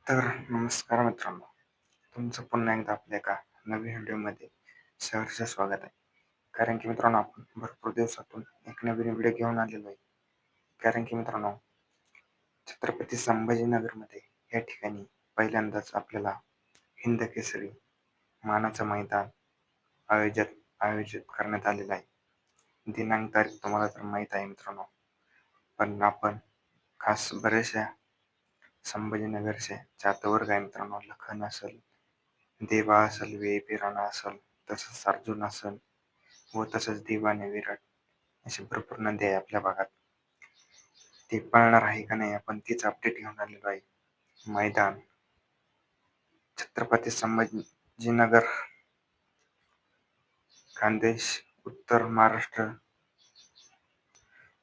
तर नमस्कार मित्रांनो, तुमचं पुन्हा एकदा आपल्या एका नवीन व्हिडिओमध्ये सहर्ष स्वागत आहे. कारण की मित्रांनो, आपण भरपूर दिवसातून एक नवीन व्हिडिओ घेऊन आलेलो आहे. कारण की मित्रांनो, छत्रपती संभाजीनगरमध्ये या ठिकाणी पहिल्यांदाच आपल्याला हिंद केसरी मानाचं मैदान आयोजित आयोजित करण्यात आलेलं आहे. दिनांक तारीख तुम्हाला तर माहीत आहे मित्रांनो, पण आपण खास बऱ्याचशा संभाजीनगरचे चाहते आहे मित्रांनो. लखन असेल, देवा असेल, व्ही.आय.पी. राणा असेल, तसंच अर्जुन असेल व तसंच दिवाने विराट असे भरपूर नंदी आहे आपल्या भागात. ते पळणार आहे का नाही, आपण तीच अपडेट घेऊन आलेलो आहे. मैदान छत्रपती संभाजीनगर, खानदेश, उत्तर महाराष्ट्र,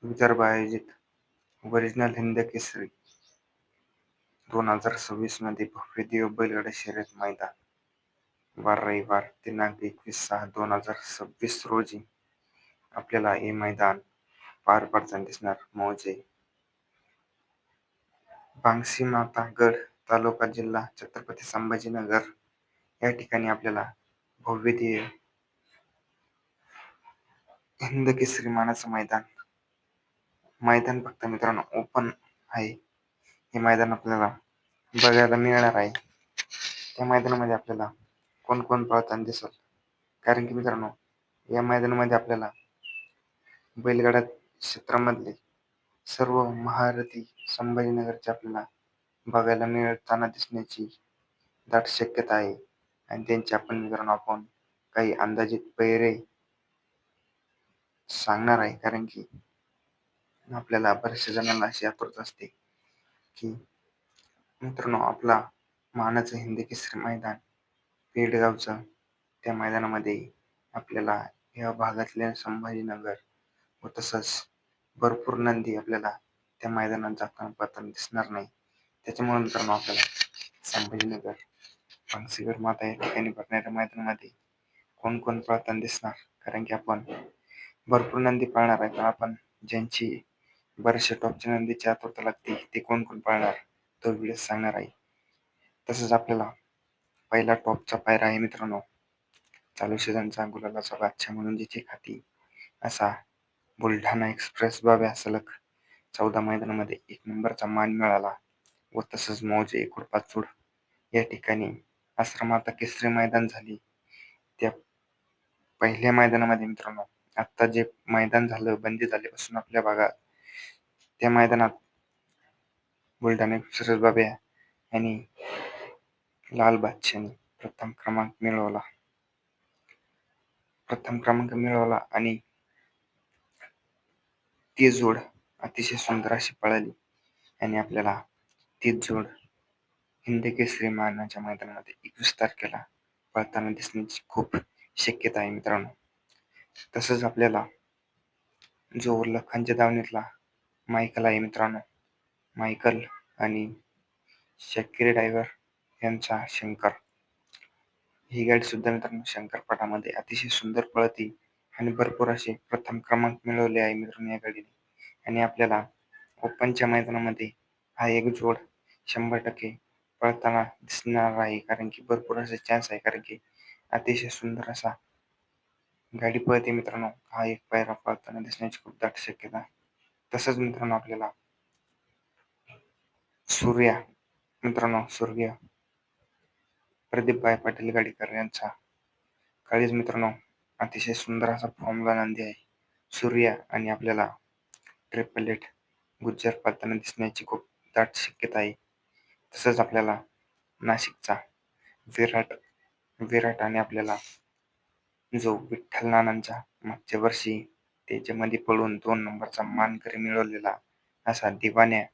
विदर्भ आयोजित ओरिजिनल हिंद केसरी 2026 मध्ये भव्य दिव्य बैलगाडा शर्यत मैदान, वार रविवार दिनांक 21/6/2026 रोजी आपल्याला हे मैदान पार पडताना दिसणार. मौजे बांगशीमाता गड तालुका जिल्हा छत्रपती संभाजीनगर या ठिकाणी आपल्याला भव्य दिव्य हिंद केसरी मानाचं मैदान फक्त मित्रांनो ओपन आहे. हे मैदान आपल्याला बघायला मिळणार आहे. त्या मैदानामध्ये आपल्याला कोण कोण पळताना दिसल, कारण की मित्रांनो या मैदानामध्ये आपल्याला बैलगाडा क्षेत्रामधले सर्व महारथी संभाजीनगरचे आपल्याला बघायला मिळताना दिसण्याची दाट शक्यता आहे. आणि त्यांची आपण काही अंदाजित पैरे सांगणार आहे. कारण की आपल्याला बऱ्याचशा जणांना अशी आतुरता असते की मित्रांनो, आपला मानाचं हिंद केसरी मैदान पेडगावचं, त्या मैदानामध्ये आपल्याला या भागातल्या संभाजीनगर व तसंच भरपूर नंदी आपल्याला त्या मैदानात जाताना पळताना दिसणार नाही. त्याच्यामुळे मित्रांनो, आपल्याला संभाजीनगर बांगशीगर माता या ठिकाणी भरणाऱ्या मैदानामध्ये कोण कोण पळताना दिसणार, कारण की आपण भरपूर नंदी पाळणार आहे. पण आपण ज्यांची बरेचशे टॉपच्या नंदीची आतुरता लागते ते कोण कोण पाळणार तो व्हिडिओ सांगणार आहे. तसंच आपल्याला पहिला टॉपचा पायरा आहे मित्रांनो, चालू सीझनचा गुलालाचा बादशाह म्हणून जिथे खाती असा बुलढाणा एक्सप्रेस बाब्या सलग 14 मैदानामध्ये 1 नंबरचा मान मिळाला. व तसंच मौजे कुडपाचूड या ठिकाणी आश्रमाता केसरी मैदान झाली. त्या पहिल्या मैदानामध्ये मित्रांनो, आता जे मैदान झालं बंदी झाल्यापासून आपल्या भागात, त्या मैदानात बुलढाणा एक्सप्रेस बाब्या यांनी लाल बादशाहने प्रथम क्रमांक मिळवला आणि ती जोड अतिशय सुंदर अशी पळाली आणि आपल्याला ती जोड हिंद केसरी मानाच्या मैदानामध्ये 21 तारखेला पळताना दिसण्याची खूप शक्यता आहे मित्रांनो. तसंच आपल्याला जो लखनच्या दावणीतला मायकल आहे मित्रांनो, मायकल आणि शाकीर ड्रायव्हर यांचा शंकर, ही गाडी सुद्धा मित्रांनो शंकरपटामध्ये अतिशय सुंदर पळते आणि भरपूर असे प्रथम क्रमांक मिळवले आहे मित्रांनो या गाडीने. आणि आपल्याला ओपनच्या मैदानामध्ये हा एक जोड 100% पळताना दिसणार आहे, कारण की भरपूर असे चान्स आहे. कारण की अतिशय सुंदर असा गाडी पळते मित्रांनो. हा एक पायरा पळताना दिसण्याची खूप दाट शक्यता आहे. तसंच मित्रांनो आपल्याला सूर्य प्रदीपभाई पाटील गाडीकर यांचा काळीज मित्रांनो अतिशय सुंदर असा फॉर्मला नंदी आहे सूर्या. आणि आपल्याला ट्रिपल एट गुज्जर पळताना दिसण्याची खूप दाट शक्यता आहे. तसंच आपल्याला नाशिकचा विराट आणि आपल्याला जो विठ्ठल नानांचा मागच्या वर्षी त्याच्यामध्ये पळून 2 नंबरचा मानकरी मिळवलेला असा दिवाण्या,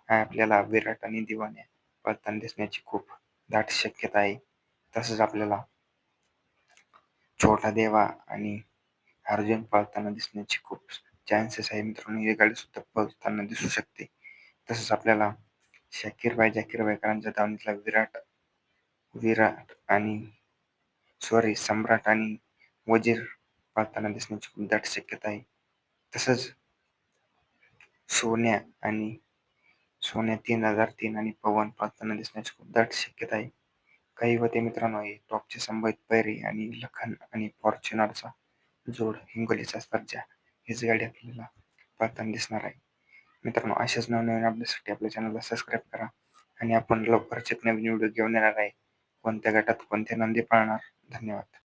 आपल्याला विराट आणि दिवाण्या पळताना दिसण्याची खूप दाट शक्यता आहे. तसंच आपल्याला छोटा देवा आणि अर्जुन पळताना दिसण्याची खूप चान्सेस आहे मित्रांनो. ही गाडी सुद्धा पळताना दिसू शकते. तसंच आपल्याला जाकीरबाईकरांच्या दावणीतला विराट आणि सम्राट आणि वजीर पळताना दिसण्याची खूप दाट शक्यता आहे. तसंच सोन्या आणि सोन्या 3003 आणि पवन पळताना दिसण्याची खूप दाट शक्यता आहे. काही होते मित्रांनो, हे टॉपचे संभावित पैरे आणि लखन आणि फॉर्च्युनरचा जोड, हिंगोलीचा सर्जा हीच गाडी आपल्याला पळताना दिसणार आहे. मित्रांनो, अशाच नवनवीन अपडेटसाठी आपल्या चॅनलला सबस्क्राईब करा आणि आपण लवकरच एक नवीन व्हिडिओ घेऊन येणार आहे. कोणत्या गटात कोणते नंदी पाळणार. धन्यवाद.